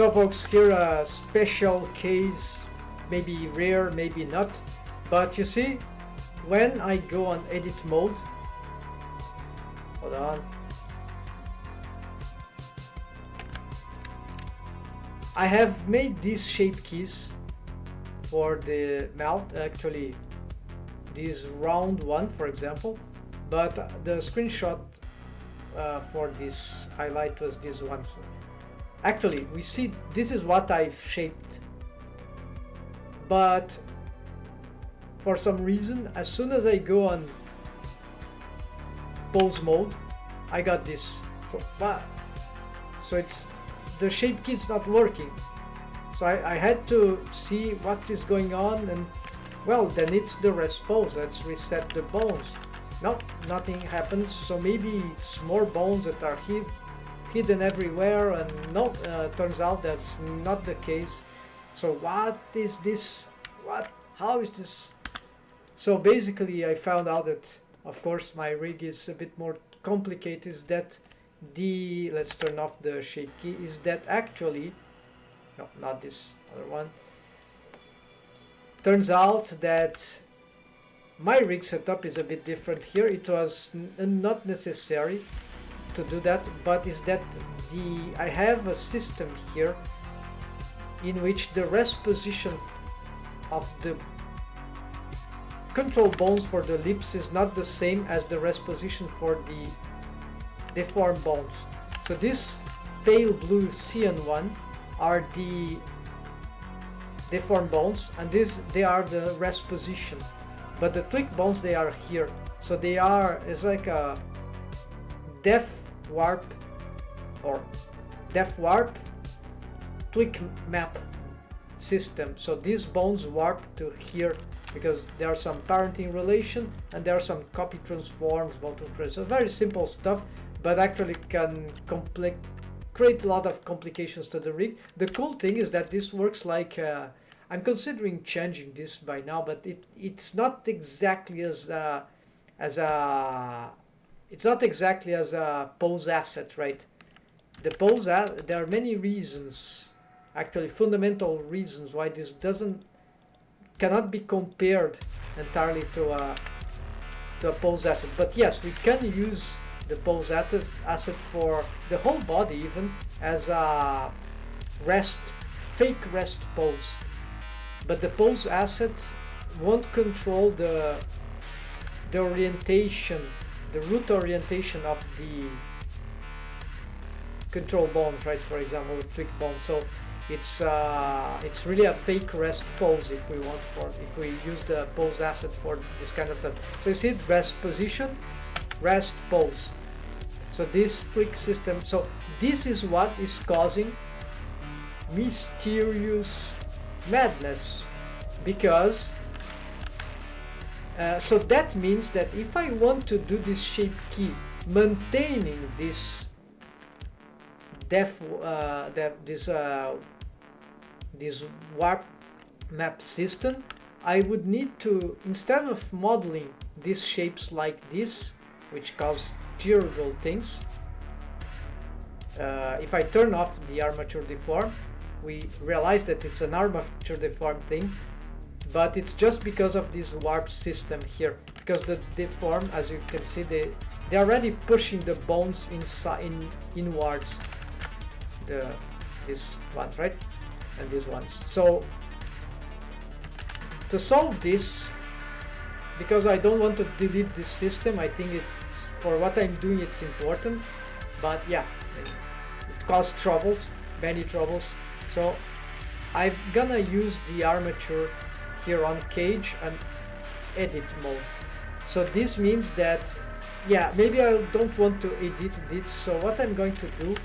So folks, here a special case, maybe rare, maybe not, but you see, when I go on edit mode, hold on, I have made these shape keys for the mount, actually this round one for example, but the screenshot for this highlight was this one. So actually we see this is what I've shaped, but for some reason as soon as I go on pose mode I got this. So it's the shape key is not working. So I had to see what is going on, and well, then it's the rest pose. Let's reset the bones. Nope, nothing happens. So maybe it's more bones that are hidden everywhere, and no, turns out that's not the case. So what is this? How is this? So basically I found out that of course my rig is a bit more complicated. Is that let's turn off the shape key, is that actually, no, not this other one. Turns out that my rig setup is a bit different here. It was not necessary to do that, but is that I have a system here in which the rest position of the control bones for the lips is not the same as the rest position for the deformed bones. So this pale blue cyan one are the deformed bones, and they are the rest position, but the tweak bones, they are here. So they are, it's like a depth warp tweak map system. So these bones warp to here because there are some parenting relation and there are some copy transforms, so very simple stuff, but actually can create a lot of complications to the rig. The cool thing is that this works like I'm considering changing this by now, but it's not exactly as a pose asset, right? The pose there are many reasons, actually fundamental reasons why this cannot be compared entirely to a pose asset. But yes, we can use the pose asset for the whole body, even as a fake rest pose. But the pose assets won't control the orientation, the root orientation of the control bones, right? For example, the tweak bone. So it's really a fake rest pose if we use the pose asset for this kind of stuff. So you see it, rest position, rest pose. So this tweak system, so this is what is causing mysterious madness, because so that means that if I want to do this shape key maintaining this this warp map system, I would need to, instead of modeling these shapes like this, which cause terrible things, if I turn off the armature deform, we realize that it's an armature deform thing, but it's just because of this warp system here, because the deform, as you can see, they're already pushing the bones inwards, this one, right, and these ones. So to solve this, because I don't want to delete this system, I think for what I'm doing it's important, but yeah, it caused troubles, many troubles. So I'm gonna use the armature here on cage and edit mode. So this means that, yeah, maybe I don't want to edit this. So what I'm going to do,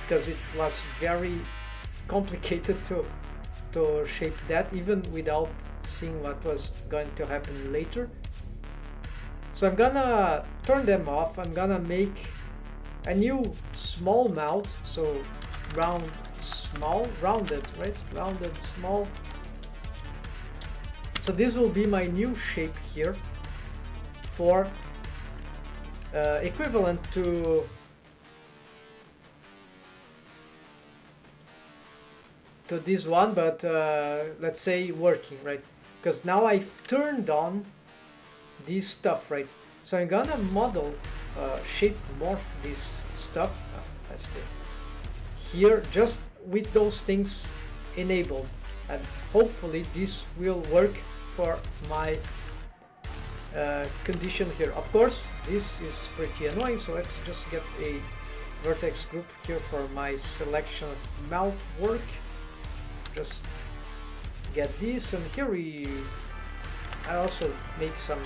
because it was very complicated to shape that even without seeing what was going to happen later. So I'm gonna turn them off. I'm gonna make a new small mount, so rounded, right? Rounded, small. So this will be my new shape here for equivalent to to this one, but let's say working, right? Because now I've turned on this stuff, right? So I'm gonna model, shape morph this stuff. Let's do here just with those things enabled, and hopefully this will work for my condition here. Of course, this is pretty annoying, so let's just get a vertex group here for my selection of mount work. Just get this, and here I also make some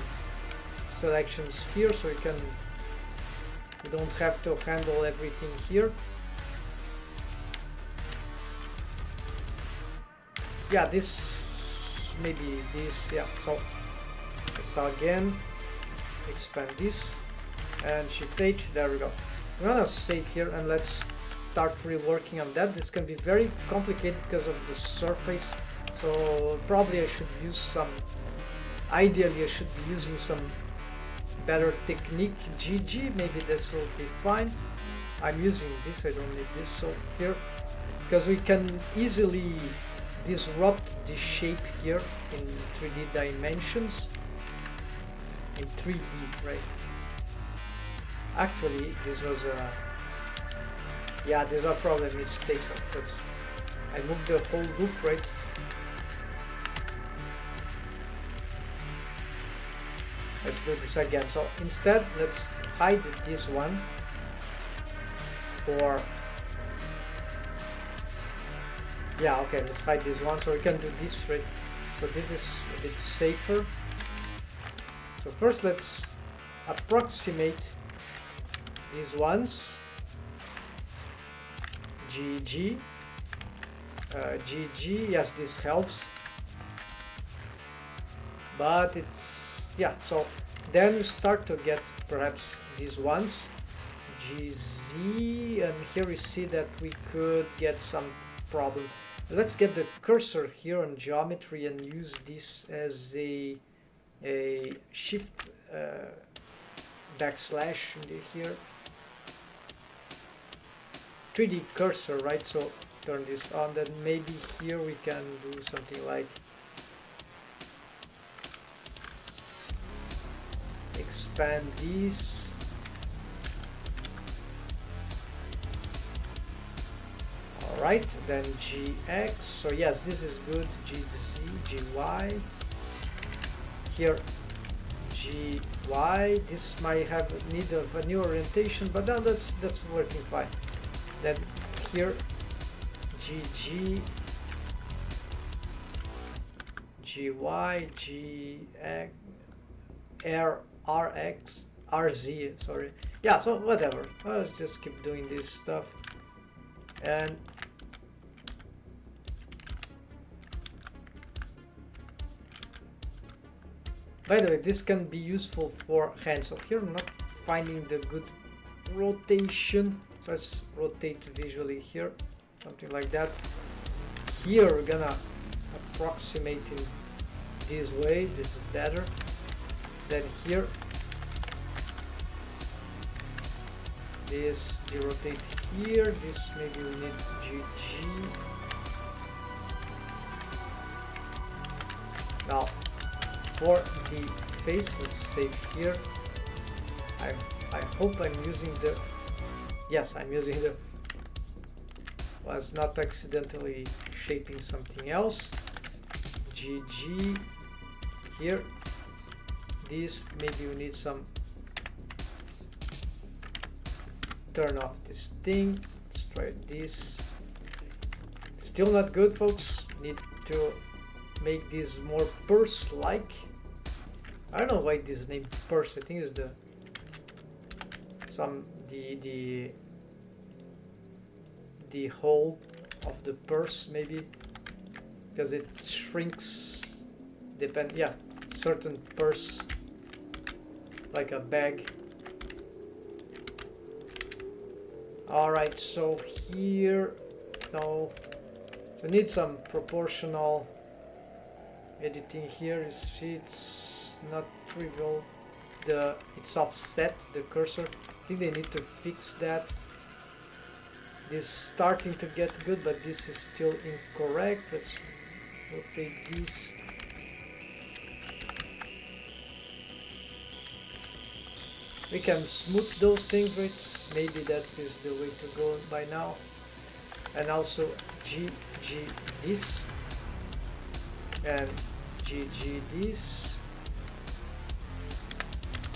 selections here, so you don't have to handle everything here. Yeah, this, maybe this, yeah. So let's again expand this and Shift H, there we go. I'm gonna save here and let's start reworking on that. This can be very complicated because of the surface, so probably I should use some, ideally I should be using some better technique. GG, maybe this will be fine. I'm using this, I don't need this. So here, because we can easily disrupt the shape here in 3D dimensions, in 3D, right? Actually, this was a, yeah, these are probably mistakes because I moved the whole loop, right? Let's do this again. So instead, let's hide this one, or yeah, okay, let's hide this one so we can do this, right? So this is a bit safer. So first let's approximate these ones. GG. GG, yes, this helps. But it's, yeah, so then you start to get perhaps these ones. GZ, and here we see that we could get some problem. Let's get the cursor here on geometry and use this as a shift backslash in here. 3D cursor, right? So turn this on, then maybe here we can do something like expand this. Alright, then GX, so yes, this is good. GZ, GY, here GY, this might have need of a new orientation, but now that's working fine. Then here GG, GY, GX, RX, RZ, sorry. Yeah, so whatever, let's just keep doing this stuff. And by the way, this can be useful for hands. So here I'm not finding the good rotation, so let's rotate visually here, something like that. Here we're gonna approximate in this way, this is better. Then here this derotate here, this maybe we need GG. Now for the face, let's save here. I hope I'm using the, yes, I'm using the, was not accidentally shaping something else. GG here. This maybe we need some, turn off this thing. Let's try this. Still not good, folks. Need to make this more purse-like. I don't know why this name purse. I think it's the the hole of the purse, maybe, because it shrinks. Yeah, certain purse, like a bag. Alright, so here, no, so need some proportional editing here. You see it's not trivial, it's offset, the cursor. I think they need to fix that. This is starting to get good, but this is still incorrect. Let's rotate this. We can smooth those things, right? Maybe that is the way to go by now. And also GG this and GG this.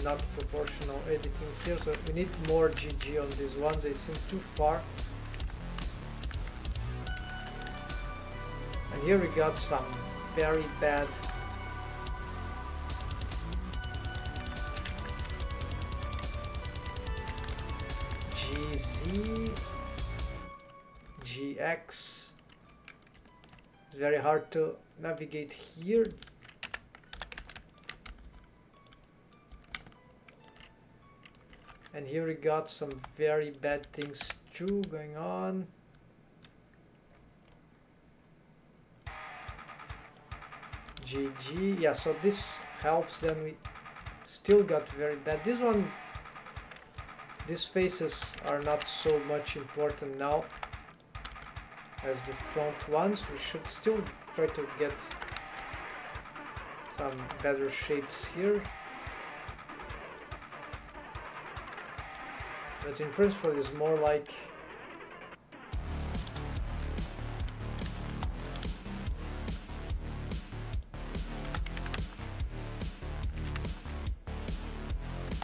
Not proportional editing here, so we need more GG on these ones. They seem too far. And here we got some very bad GZ, GX. It's very hard to navigate here. And here we got some very bad things too going on. GG, yeah, so this helps. Then we still got very bad. This one, these faces are not so much important now as the front ones. We should still try to get some better shapes here. But in principle it's more like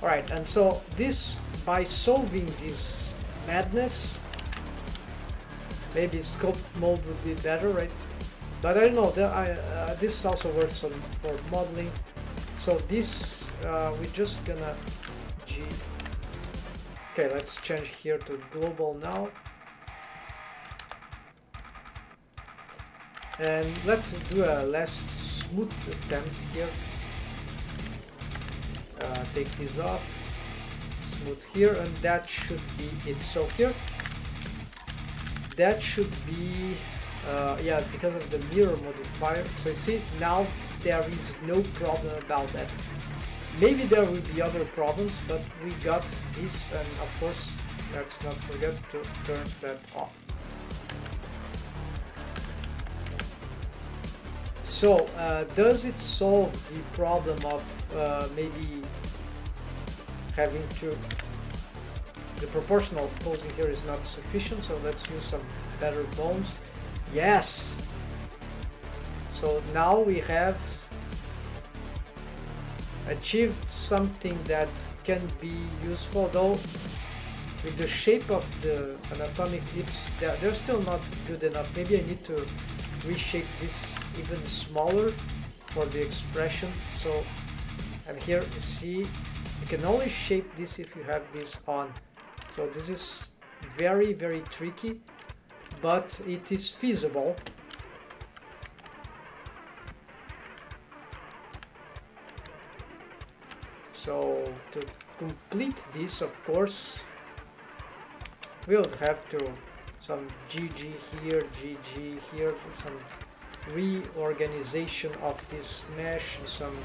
alright, and so this, by solving this madness, maybe sculpt mode would be better, right? But I don't know, this also works for modeling. So this, we're just gonna okay, let's change here to global now. And let's do a last smooth attempt here. Take this off, smooth here, and that should be it. So here, that should be, yeah, because of the mirror modifier. So you see, now there is no problem about that. Maybe there will be other problems, but we got this, and of course, let's not forget to turn that off. So, does it solve the problem of maybe having to... The proportional posing here is not sufficient, so let's use some better bones. Yes! So now we have achieved something that can be useful, though with the shape of the anatomic lips they're still not good enough. Maybe I need to reshape this even smaller for the expression. So, and here you see you can only shape this if you have this on. So this is very, very tricky, but it is feasible. So to complete this, of course, we would have to some GG here, GG here, some reorganization of this mesh in some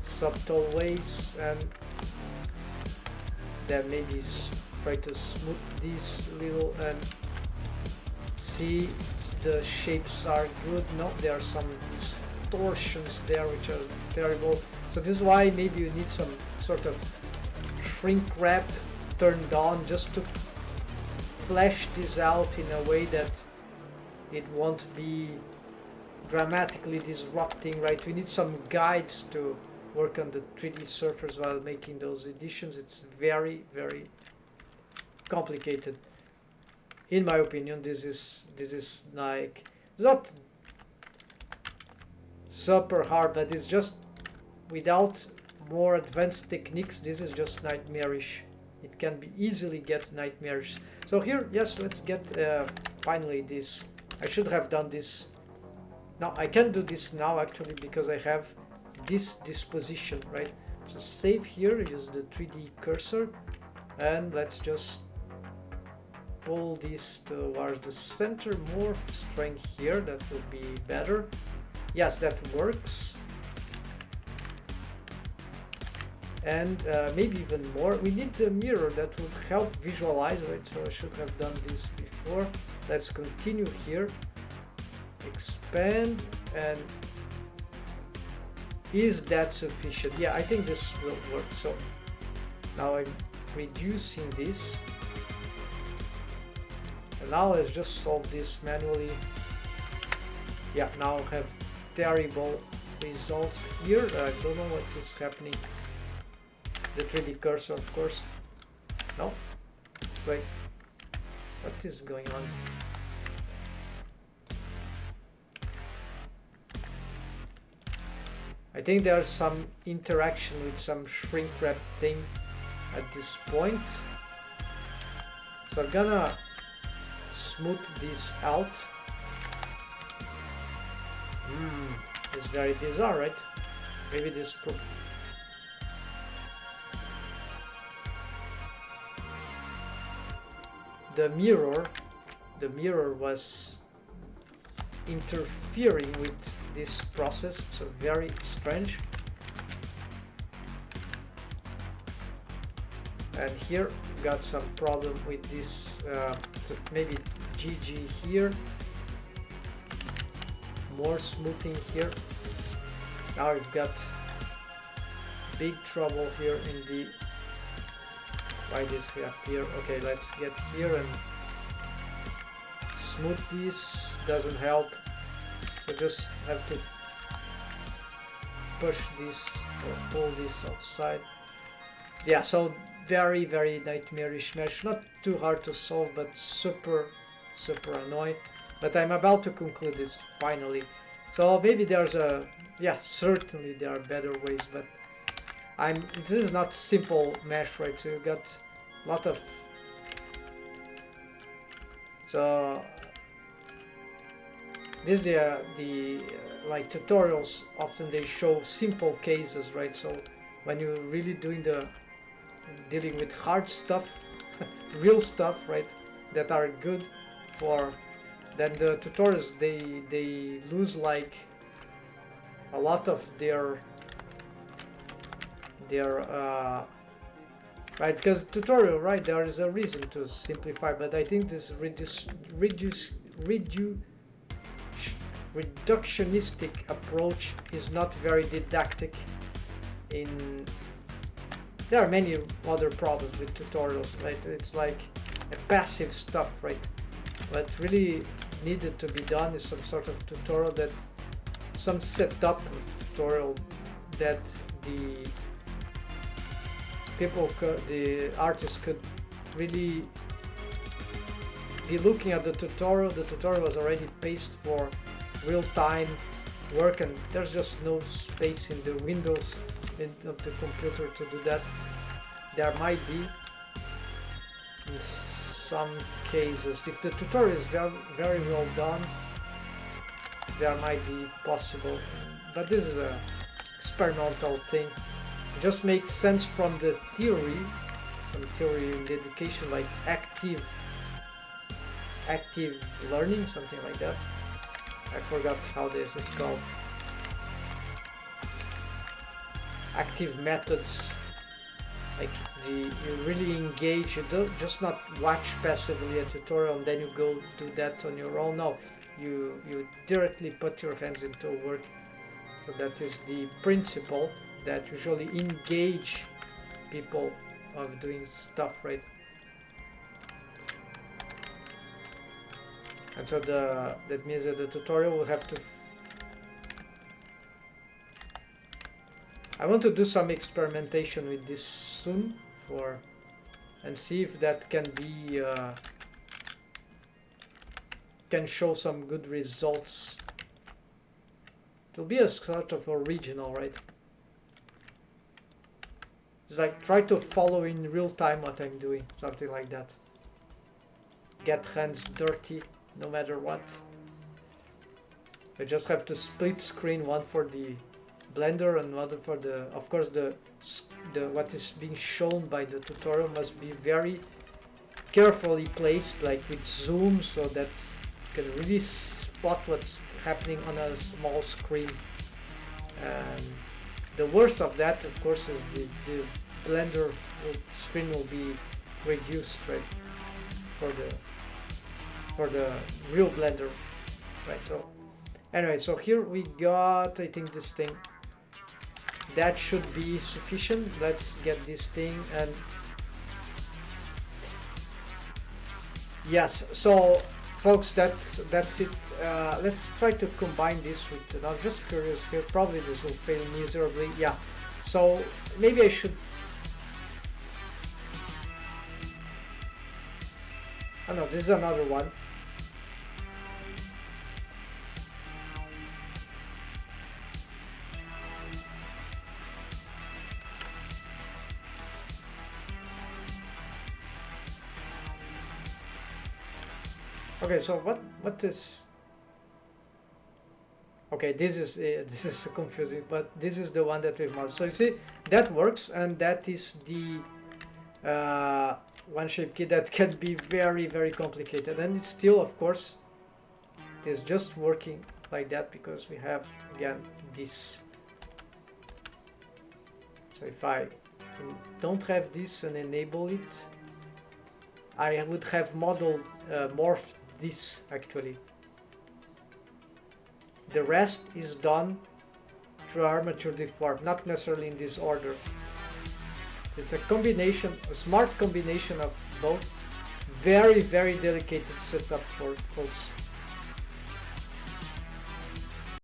subtle ways, and then maybe try to smooth this little and see the shapes are good. No, there are some distortions there which are terrible. So this is why maybe you need some sort of shrink wrap turned on just to flesh this out in a way that it won't be dramatically disrupting, right? We need some guides to work on the 3D surface while making those additions. It's very, very complicated. In my opinion, this is like, it's not super hard, but it's just, without more advanced techniques, this is just nightmarish. It can be easily get nightmarish. So here, yes, let's get finally this. I should have done this. Now I can do this now actually because I have this disposition, right? So save here, use the 3D cursor, and let's just pull this towards the center, more strength here, that will be better. Yes, that works. and maybe even more. We need a mirror that would help visualize, right? So I should have done this before. Let's continue here, expand, and is that sufficient? Yeah, I think this will work. So now I'm reducing this, and now let's just solve this manually. Yeah, now I have terrible results here. I don't know what is happening. The 3D cursor, of course. No, it's like, what is going on? I think there's some interaction with some shrink wrap thing at this point. So I'm gonna smooth this out. It's very bizarre, right? Maybe this the mirror was interfering with this process, so very strange. And here got some problem with this, so maybe GG here, more smoothing here. Now we've got big trouble here in the, why this up here? Okay, let's get here and smooth this. Doesn't help, so just have to push this or pull this outside. Yeah, so very nightmarish mesh, not too hard to solve, but super annoying. But I'm about to conclude this finally. So maybe there's a, yeah, certainly there are better ways, but this is not simple mesh, right? So you got a lot of, so this like tutorials, often they show simple cases, right? So when you're really dealing with hard stuff, real stuff, right, that are good for, then the tutorials they lose like a lot of their right, because tutorial, right, there is a reason to simplify, but I think this reductionistic approach is not very didactic. There are many other problems with tutorials, right? It's like a passive stuff, right? What really needed to be done is some sort of tutorial, that some setup of tutorial that the artists could really be looking at the tutorial. The tutorial was already paced for real-time work, and there's just no space in the windows of the computer to do that. There might be in some cases, if the tutorial is very well done, there might be possible, but this is a experimental thing. It just makes sense from the theory, some theory in the education, like active learning, something like that. I forgot how this is called. Active methods, like you really engage. You don't just not watch passively a tutorial and then you go do that on your own. No, you directly put your hands into work. So that is the principle that usually engage people of doing stuff, right? And so that means that the tutorial will have to I want to do some experimentation with this soon and see if that can be can show some good results. It will be a sort of original, right? It's like try to follow in real time what I'm doing, something like that. Get hands dirty no matter what. I just have to split screen, one for the Blender and one for the, of course, the what is being shown by the tutorial must be very carefully placed, like with zoom, so that you can really spot what's happening on a small screen. And the worst of that, of course, is Blender screen will be reduced, right, for the real Blender, right? So anyway, so here we got, I think, this thing that should be sufficient. Let's get this thing, and yes, so folks, that's it. Let's try to combine this with, and I'm just curious here, probably this will fail miserably. Yeah, so maybe I should, oh no, this is another one. Okay, so what is, okay, this is confusing, but this is the one that we've modeled. So you see, that works, and that is the one shape key that can be very, very complicated, and it's still, of course, it is just working like that because we have, again, this. So if I don't have this and enable it, I would have modeled morphed this actually. The rest is done through Armature Deform, not necessarily in this order. It's a combination, a smart combination of both. Very, very delicate setup for folks.